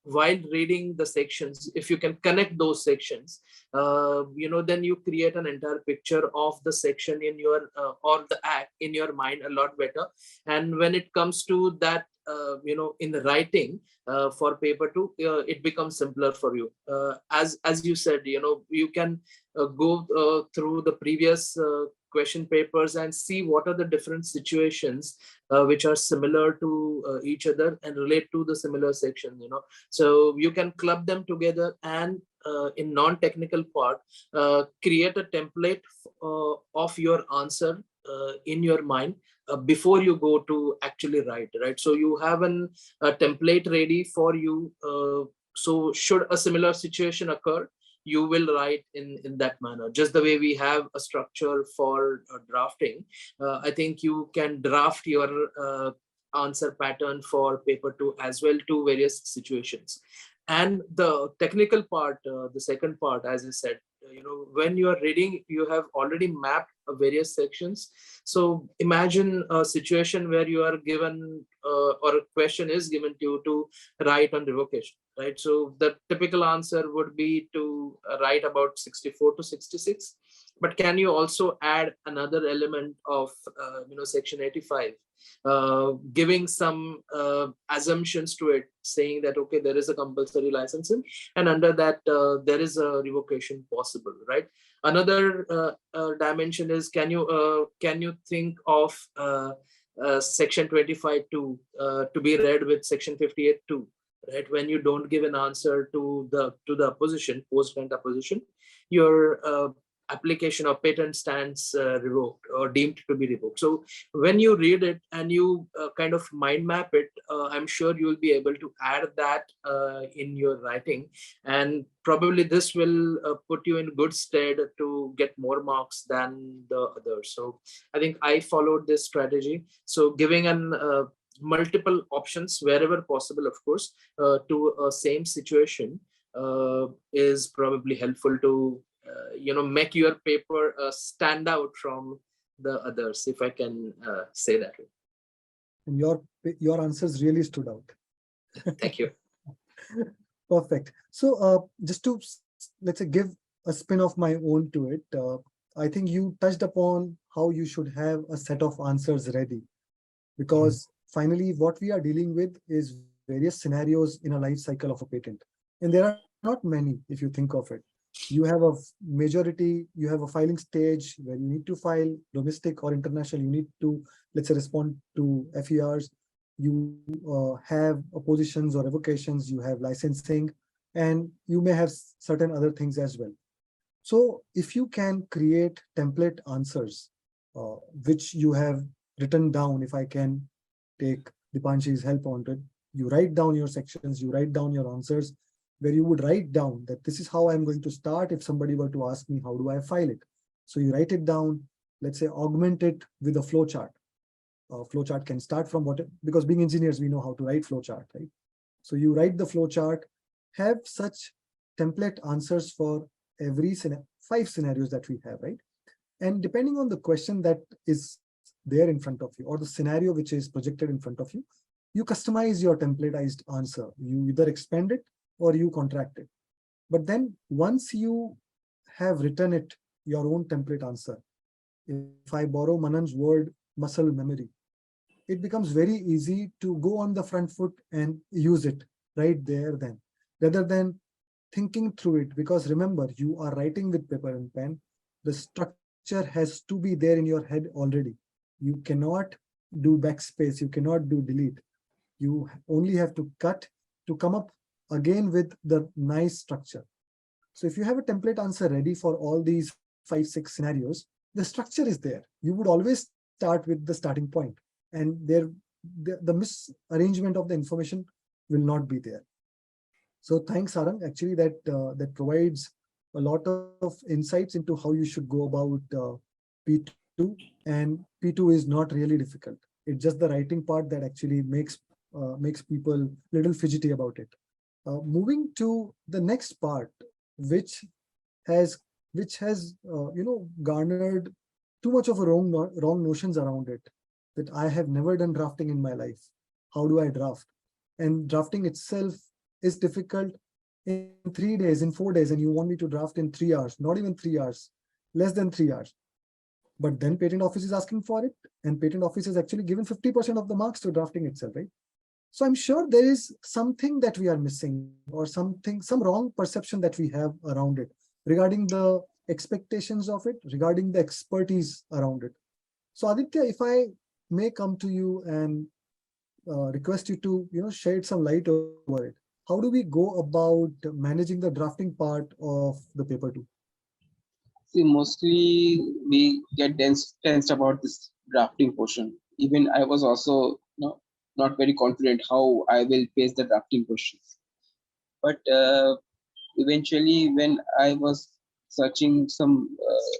while reading the sections, if you can connect those sections, then you create an entire picture of the section in your or the act in your mind a lot better. And when it comes to that, in the writing for paper 2, it becomes simpler for you. As you said, you can go through the previous question papers and see what are the different situations which are similar to each other and relate to the similar section. So you can club them together, and in non-technical part, create a template of your answer in your mind before you go to actually write, right? So you have a template ready for you. So should a similar situation occur, you will write in that manner. Just the way we have a structure for drafting, I think you can draft your answer pattern for paper 2 as well, to various situations. And the technical part, the second part, as I said, when you are reading, you have already mapped various sections. So imagine a situation where you are given or a question is given to you to write on revocation, right? So the typical answer would be to write about 64 to 66. But can you also add another element of section 85, giving some assumptions to it, saying that, okay, there is a compulsory licensing, and under that there is a revocation possible, right? Another dimension is, can you think of section 25 to be read with section 58 too, right? When you don't give an answer to the opposition, post-grant opposition, your application or patent stands revoked or deemed to be revoked. So when you read it and you kind of mind map it, I'm sure you'll be able to add that in your writing, and probably this will put you in good stead to get more marks than the others. So I think I followed this strategy. So giving an multiple options wherever possible, of course, to a same situation is probably helpful to make your paper stand out from the others, if I can say that. And your answers really stood out. Thank you. Perfect. So just to, let's say, give a spin of my own to it, I think you touched upon how you should have a set of answers ready, because finally what we are dealing with is various scenarios in a life cycle of a patent, and there are not many if you think of it. You have a majority, you have a filing stage where you need to file domestic or international, you need to, let's say, respond to FERs, you have oppositions or revocations, you have licensing, and you may have certain other things as well. So if you can create template answers, which you have written down, if I can take Dipanshi's help on it, you write down your sections, you write down your answers, where you would write down that this is how I'm going to start if somebody were to ask me, how do I file it? So you write it down, let's say, augment it with a flow chart. Flow chart can start from what, because being engineers, we know how to write flow chart, right? So you write the flow chart, have such template answers for every 5 scenarios that we have, right? And depending on the question that is there in front of you, or the scenario which is projected in front of you, you customize your templatized answer. You either expand it or you contract it. But then once you have written it, your own template answer, if I borrow Manan's word, muscle memory, it becomes very easy to go on the front foot and use it right there then, rather than thinking through it. Because remember, you are writing with paper and pen. The structure has to be there in your head already. You cannot do backspace, you cannot do delete. You only have to cut to come up again with the nice structure. So if you have a template answer ready for all these 5-6 scenarios, the structure is there. You would always start with the starting point, and the misarrangement of the information will not be there. So thanks, Sarang. Actually, that provides a lot of insights into how you should go about P2, and P2 is not really difficult. It's just the writing part that actually makes people little fidgety about it. Moving to the next part, which has garnered too much of a wrong notions around it, that I have never done drafting in my life. How do I draft? And drafting itself is difficult in 3 days, in 4 days, and you want me to draft in 3 hours, not even 3 hours, less than 3 hours. But then patent office is asking for it, and patent office is actually given 50% of the marks to drafting itself, right? So I'm sure there is something that we are missing, or some wrong perception that we have around it, regarding the expectations of it, regarding the expertise around it. So Aditya, if I may come to you and request you to shed some light over it. How do we go about managing the drafting part of the paper 2? See, mostly we get tensed about this drafting portion. Even I was also not very confident how I will face the drafting questions. But eventually, when I was searching some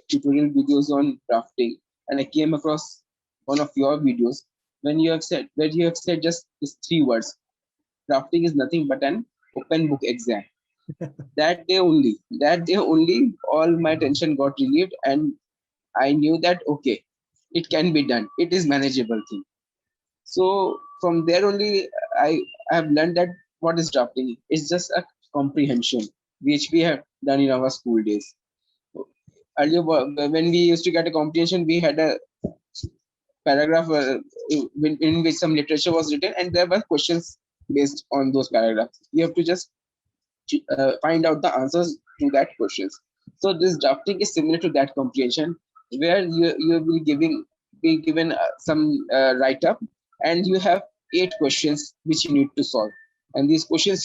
tutorial videos on drafting, and I came across one of your videos where you have said just these 3 words: drafting is nothing but an open book exam. That day only, all my tension got relieved, and I knew that okay, it can be done. It is manageable thing. So from there only, I have learned that what is drafting? It's just a comprehension, which we have done in our school days. Earlier, when we used to get a comprehension, we had a paragraph in which some literature was written, and there were questions based on those paragraphs. You have to just find out the answers to that questions. So this drafting is similar to that comprehension, where you will be given some write up, and you have 8 questions which you need to solve. And these questions,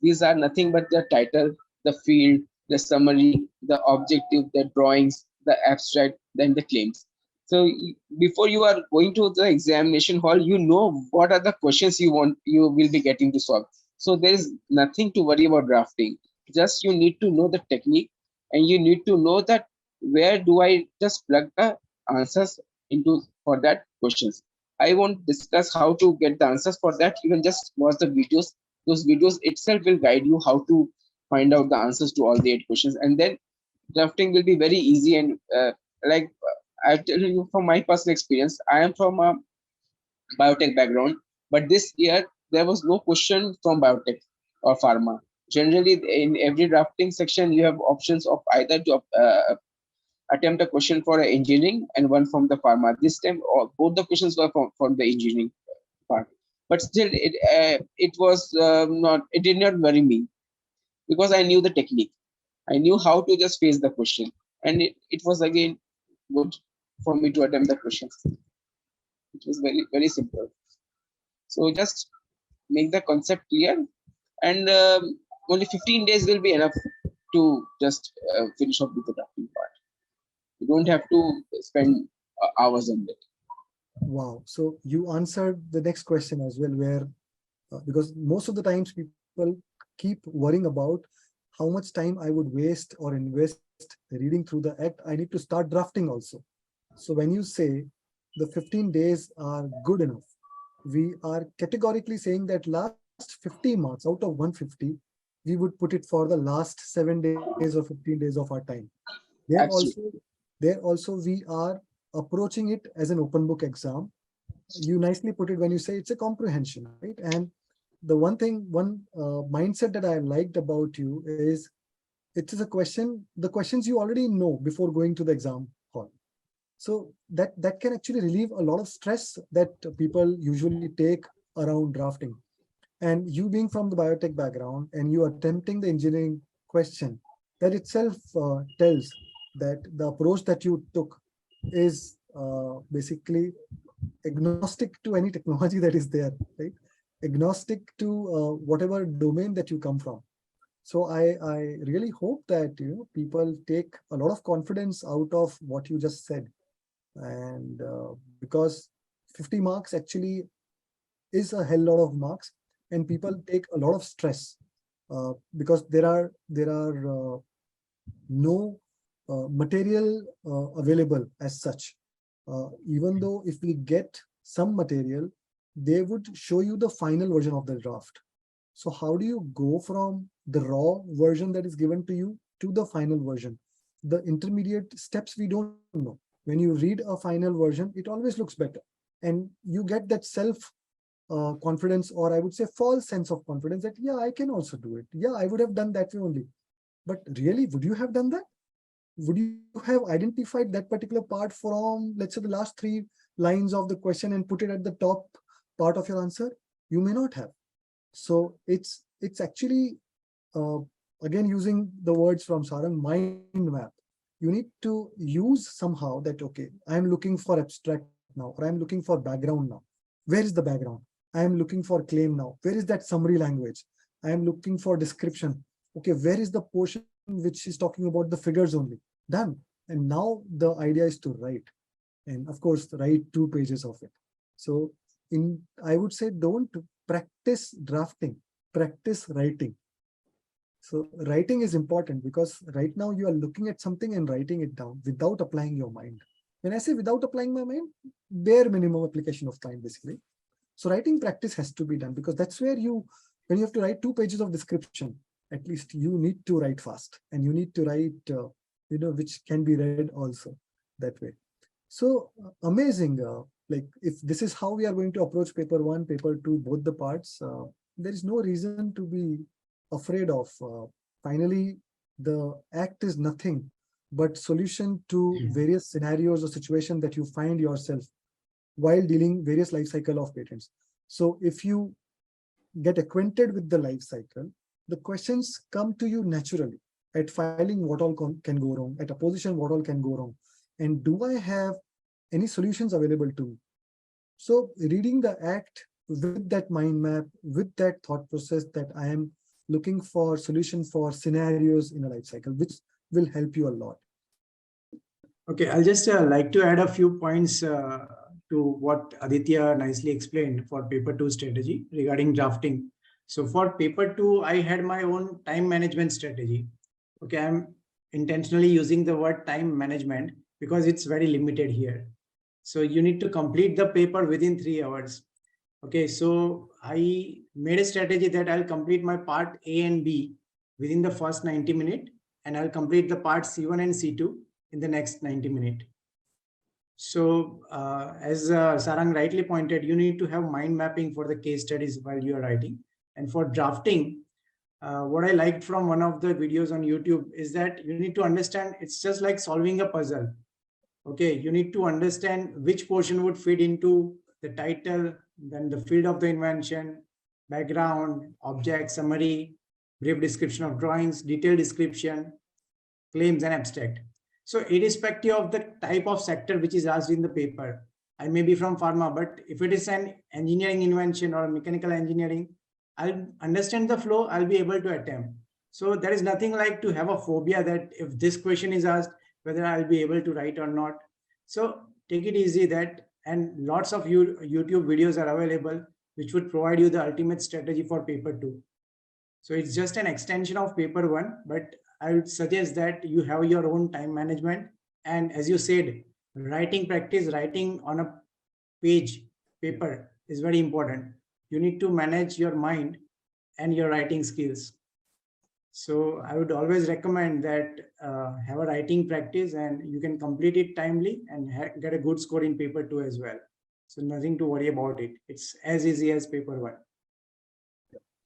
these are nothing but the title, the field, the summary, the objective, the drawings, the abstract, then the claims. So before you are going to the examination hall, what are the questions you will be getting to solve. So there is nothing to worry about drafting. Just you need to know the technique, and you need to know that where do I just plug the answers into for that questions. I won't discuss how to get the answers for that. Even just watch the videos. Those videos itself will guide you how to find out the answers to all the 8 questions, and then drafting will be very easy. And like I tell you from my personal experience, I am from a biotech background, but this year there was no question from biotech or pharma. Generally, in every drafting section, you have options of either to attempt a question for engineering and one from the pharma. This time, both the questions were from the engineering part. But still, it was not. It did not worry me, because I knew the technique. I knew how to just face the question, and it was again good for me to attempt the questions. It was very, very simple. So just make the concept clear, and only 15 days will be enough to just finish off with the drafting part. You don't have to spend hours on it. Wow. So you answered the next question as well, where because most of the times people keep worrying about how much time I would waste or invest reading through the act. I need to start drafting also. So when you say the 15 days are good enough, we are categorically saying that last 50 marks out of 150, we would put it for the last 7 days or 15 days of our time. There also we are approaching it as an open book exam. You nicely put it when you say it's a comprehension, right? And the one mindset that I liked about you is it is the questions you already know before going to the exam hall. So that can actually relieve a lot of stress that people usually take around drafting. And you being from the biotech background and you attempting the engineering question, that itself tells that the approach that you took is basically agnostic to any technology that is there, right? agnostic to whatever domain that you come from. So I really hope that people take a lot of confidence out of what you just said, and because 50 marks actually is a hell lot of marks, and people take a lot of stress because there are no material available as such. Even though if we get some material, they would show you the final version of the draft. So how do you go from the raw version that is given to you to the final version? The intermediate steps we don't know. When you read a final version, it always looks better. And you get that self confidence, or I would say false sense of confidence that, yeah, I can also do it. Yeah, I would have done that way only. But really, would you have done that? Would you have identified that particular part from, let's say, the last 3 lines of the question and put it at the top part of your answer? You may not have. So it's actually, again, using the words from Sarang, mind map. You need to use somehow that, okay, I'm looking for abstract now, or I'm looking for background now. Where is the background? I am looking for claim now. Where is that summary language? I am looking for description. Okay, where is the portion which is talking about the figures only? Done. And now the idea is to write. And of course, write 2 pages of it. So I would say, don't practice drafting, practice writing. So writing is important because right now you are looking at something and writing it down without applying your mind. When I say without applying my mind, bare minimum application of time, basically. So writing practice has to be done, because that's where when you have to write 2 pages of description, at least you need to write fast, and you need to write, which can be read also that way. So amazing. Like, if this is how we are going to approach paper 1, paper 2, both the parts, there is no reason to be afraid of. Finally, the act is nothing but solution to various scenarios or situations that you find yourself while dealing various life cycle of patents. So if you get acquainted with the life cycle, the questions come to you naturally. At filing, what all can go wrong? At opposition, what all can go wrong? And do I have any solutions available to me? So reading the act with that mind map, with that thought process that I am looking for solution for scenarios in a life cycle, which will help you a lot. Okay, I'll just like to add a few points to what Aditya nicely explained for paper 2 strategy regarding drafting. So for paper 2, I had my own time management strategy. Okay, I'm intentionally using the word time management because it's very limited here. So you need to complete the paper within 3 hours. Okay, so I made a strategy that I'll complete my part A and B within the first 90 minutes, and I'll complete the part C1 and C2 in the next 90 minutes. So as Sarang rightly pointed, you need to have mind mapping for the case studies while you are writing. And for drafting, what I liked from one of the videos on YouTube is that you need to understand it's just like solving a puzzle. Okay, you need to understand which portion would fit into the title, then the field of the invention, background, object, summary, brief description of drawings, detailed description, claims, and abstract. So irrespective of the type of sector which is asked in the paper, I may be from pharma, but if it is an engineering invention or mechanical engineering, I'll understand the flow, I'll be able to attempt. So there is nothing like to have a phobia that if this question is asked, whether I'll be able to write or not. So take it easy that, and lots of YouTube videos are available, which would provide you the ultimate strategy for paper 2. So it's just an extension of paper 1, but I would suggest that you have your own time management. And as you said, writing practice, writing on a page paper is very important. You need to manage your mind and your writing skills. So I would always recommend that have a writing practice, and you can complete it timely and get a good score in paper 2 as well. So nothing to worry about it. It's as easy as paper 1.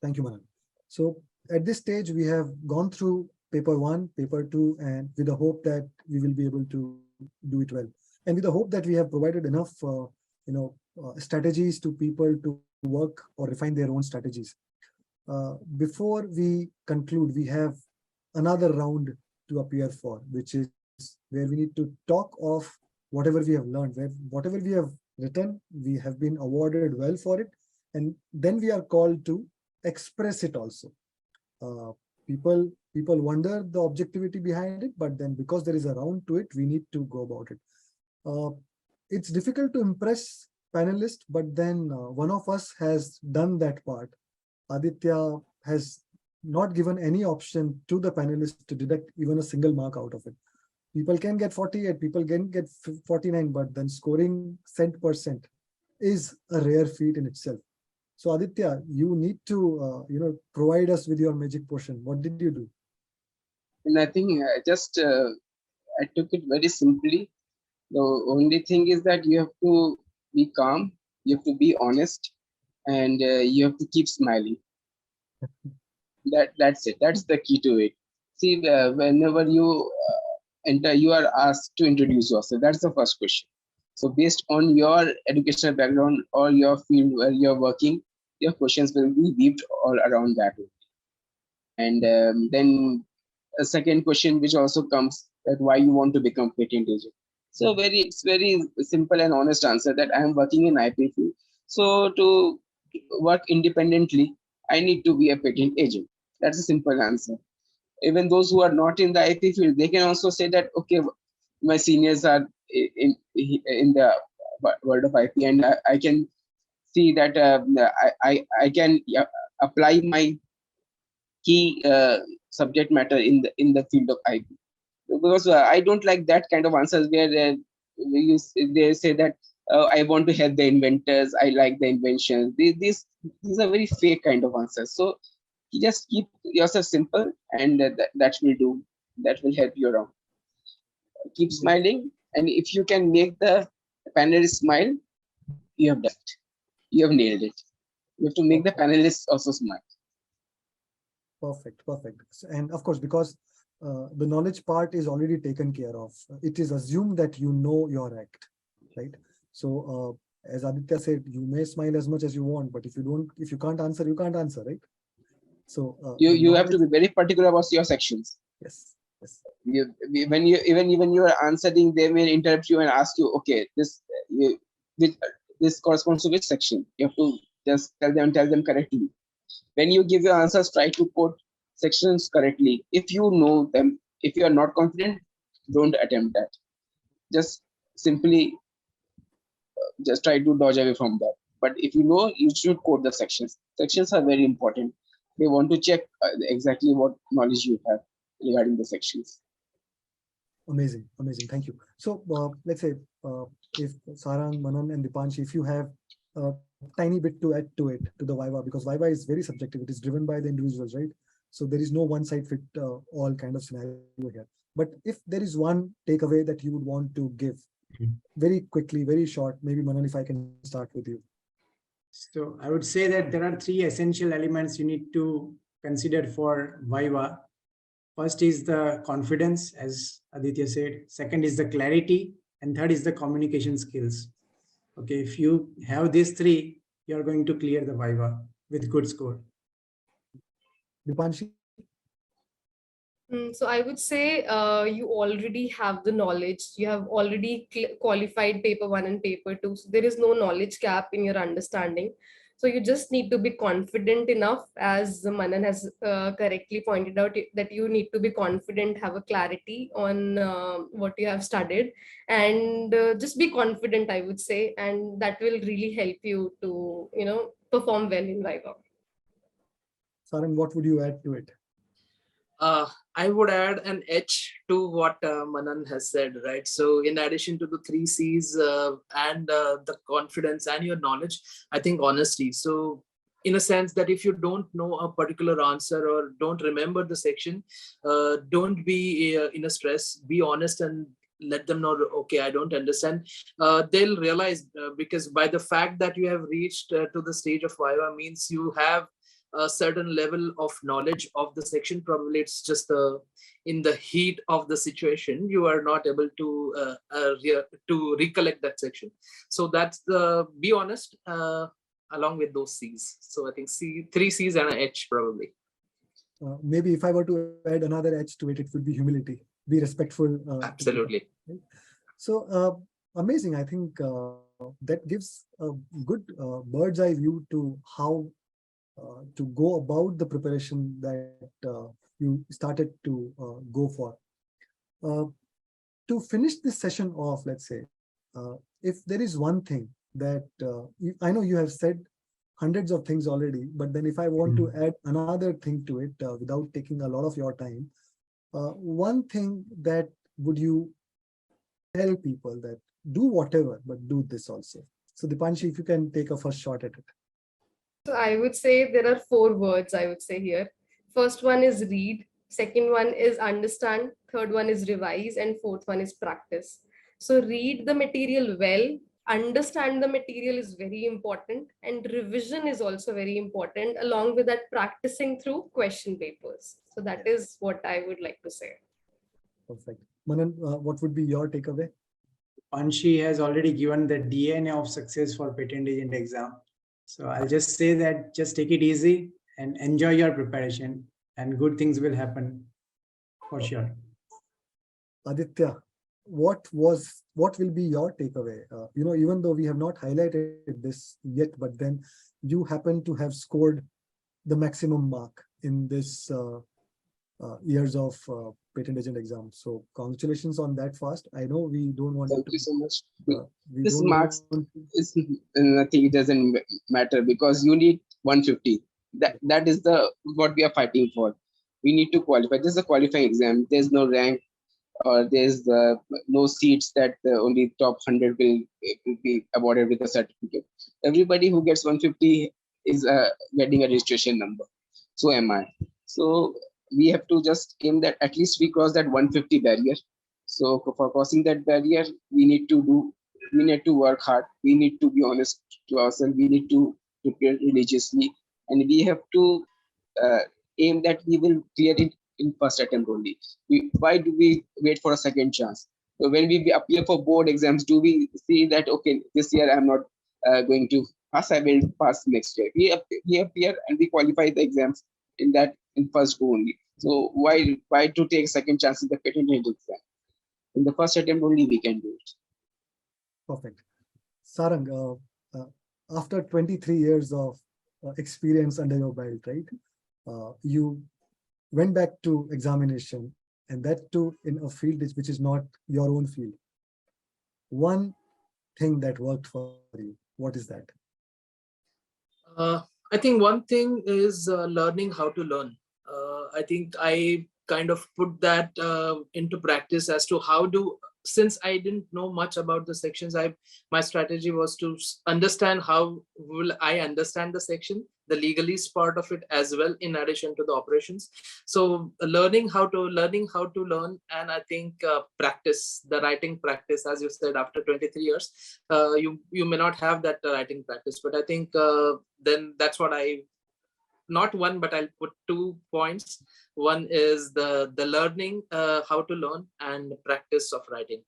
Thank you, Manan. So at this stage, we have gone through paper 1, paper 2, and with the hope that we will be able to do it well. And with the hope that we have provided enough, strategies to people to work or refine their own strategies. Before we conclude, we have another round to appear for, which is where we need to talk of whatever we have learned, whatever we have written, we have been awarded well for it. And then we are called to express it also. Uh, people wonder the objectivity behind it, but then because there is a round to it, we need to go about it. It's difficult to impress panelists, but then one of us has done that part. Aditya has not given any option to the panelists to deduct even a single mark out of it. People can get 48, people can get 49, but then scoring cent% is a rare feat in itself. So Aditya, you need to provide us with your magic potion. What did you do? And I think I took it very simply. The only thing is that you have to be calm, you have to be honest, and you have to keep smiling. That's it. That's the key to it. See, whenever you enter, you are asked to introduce yourself. That's the first question. So based on your educational background or your field where you're working, your questions will be weaved all around that. And then a second question which also comes, that why you want to become patent agent. So it's very simple and honest answer that I am working in IP field. So to work independently, I need to be a patent agent. That's a simple answer. Even those who are not in the IP field, they can also say that, okay, my seniors are in the world of IP, and I can see that I can apply my key subject matter in the field of IP. Because I don't like that kind of answers where they say that I want to help the inventors, I like the inventions. These are very fake kind of answers. So you just keep yourself simple, and that will do. That will help you around. Keep smiling, and if you can make the panelists smile, you have done it. You have nailed it. You have to make the panelists also smile. Perfect. And of course, because the knowledge part is already taken care of. It is assumed that you know your act, right? So as Aditya said, you may smile as much as you want, but if you can't answer, you can't answer, right? So you have to be very particular about your sections. Yes. When you are answering, they may interrupt you and ask you, okay, this corresponds to which section? You have to just tell them correctly. When you give your answers, try to quote sections correctly. If you know them, if you are not confident, don't attempt that. Just simply just try to dodge away from that. But if you know, you should quote the sections. Sections are very important. They want to check exactly what knowledge you have regarding the sections. Amazing. Thank you. So let's say if Sarang, Manan, and Dipanshi, if you have a tiny bit to add to it, to the Viva, because Viva is very subjective. It is driven by the individuals, right? So there is no one size fit all kind of scenario here. But if there is one takeaway that you would want to give very quickly, very short, maybe Manan, if I can start with you. So I would say that there are three essential elements you need to consider for Viva. First is the confidence, as Aditya said. Second is the clarity. And third is the communication skills. Okay, if you have these three, you're going to clear the Viva with good score. Dipanshi? So I would say you already have the knowledge. You have already qualified paper 1 and paper 2. So there is no knowledge gap in your understanding. So you just need to be confident enough, as Manan has correctly pointed out, that you need to be confident, have a clarity on what you have studied, and just be confident, I would say, and that will really help you to, perform well in Viva. Sarang, what would you add to it? I would add an H to what Manan has said, right? So in addition to the 3 C's and the confidence and your knowledge, I think honesty. So in a sense that if you don't know a particular answer or don't remember the section, don't be in a stress, be honest and let them know, okay, I don't understand. They'll realize because by the fact that you have reached to the stage of Viva means you have a certain level of knowledge of the section. Probably it's just in the heat of the situation, you are not able to recollect that section. So that's be honest along with those C's. So I think 3 C's and an H probably. Maybe if I were to add another H to it, it would be humility. Be respectful. Absolutely. So amazing. I think that gives a good bird's eye view to how to go about the preparation that you started to go for. To finish this session off, let's say, if there is one thing that I know you have said hundreds of things already, but then if I want to add another thing to it without taking a lot of your time, one thing that would you tell people that do whatever, but do this also. So Dipanshi, if you can take a first shot at it. So I would say there are 4 words I would say here. First one is read, second one is understand, third one is revise, and fourth one is practice. So read the material well, understand the material is very important, and revision is also very important, along with that practicing through question papers. So that is what I would like to say. Perfect. Manan, what would be your takeaway? Panshi has already given the DNA of success for patent agent exam. So I'll just say that just take it easy and enjoy your preparation, and good things will happen for sure. Aditya, what will be your takeaway? Even though we have not highlighted this yet, but then you happen to have scored the maximum mark in this years of patent agent exam. So congratulations on that first. I know we don't want Thank to. you so much. We This don't marks want is nothing. It doesn't matter because you need 150. That is the what we are fighting for. We need to qualify. This is a qualifying exam. There's no rank or there's no seats that only top 100 will be awarded with a certificate. Everybody who gets 150 is getting a registration number. So am I. So we have to just aim that at least we cross that 150 barrier. So for crossing that barrier, we need to work hard. We need to be honest to ourselves. We need to prepare religiously, and we have to aim that we will clear it in first attempt only. Why do we wait for a second chance? So when we appear for board exams, do we see that okay, this year I'm not going to pass, I will pass next year? We appear and we qualify the exams in first go only. So why to take second chance in the patent exam? In the first attempt only we can do it. perfect. Sarang, after 23 years of experience under your belt, right? You went back to examination, and that too in a field which is not your own field. One thing that worked for you, what is that? I think one thing is learning how to learn. I think I kind of put that into practice as to since I didn't know much about the sections, my strategy was to understand how will I understand the section, the legalese part of it as well, in addition to the operations. So learning how to learn, and I think practice, the writing practice, as you said, after 23 years, you may not have that writing practice, but I think then that's what not one, but I'll put 2 points. One is the learning how to learn, and practice of writing.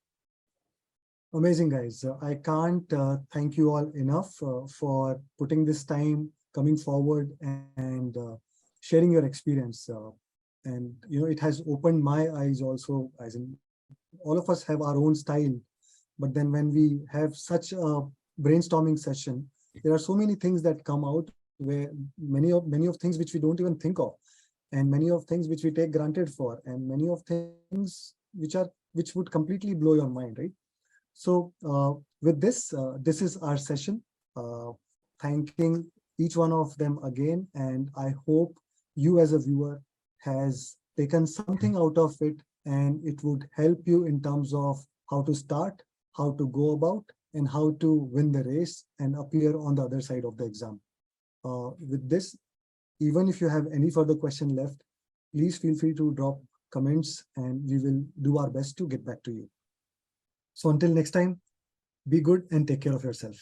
Amazing, guys. I can't thank you all enough for putting this time, coming forward and sharing your experience. And it has opened my eyes also, as in all of us have our own style. But then when we have such a brainstorming session, there are so many things that come out, where many of things which we don't even think of, and many of things which we take granted for, and many of things which would completely blow your mind, right? So with this is our session. Thanking each one of them again, and I hope you as a viewer has taken something out of it, and it would help you in terms of how to start, how to go about, and how to win the race and appear on the other side of the exam. With this, even if you have any further question left, please feel free to drop comments and we will do our best to get back to you. So until next time, be good and take care of yourself.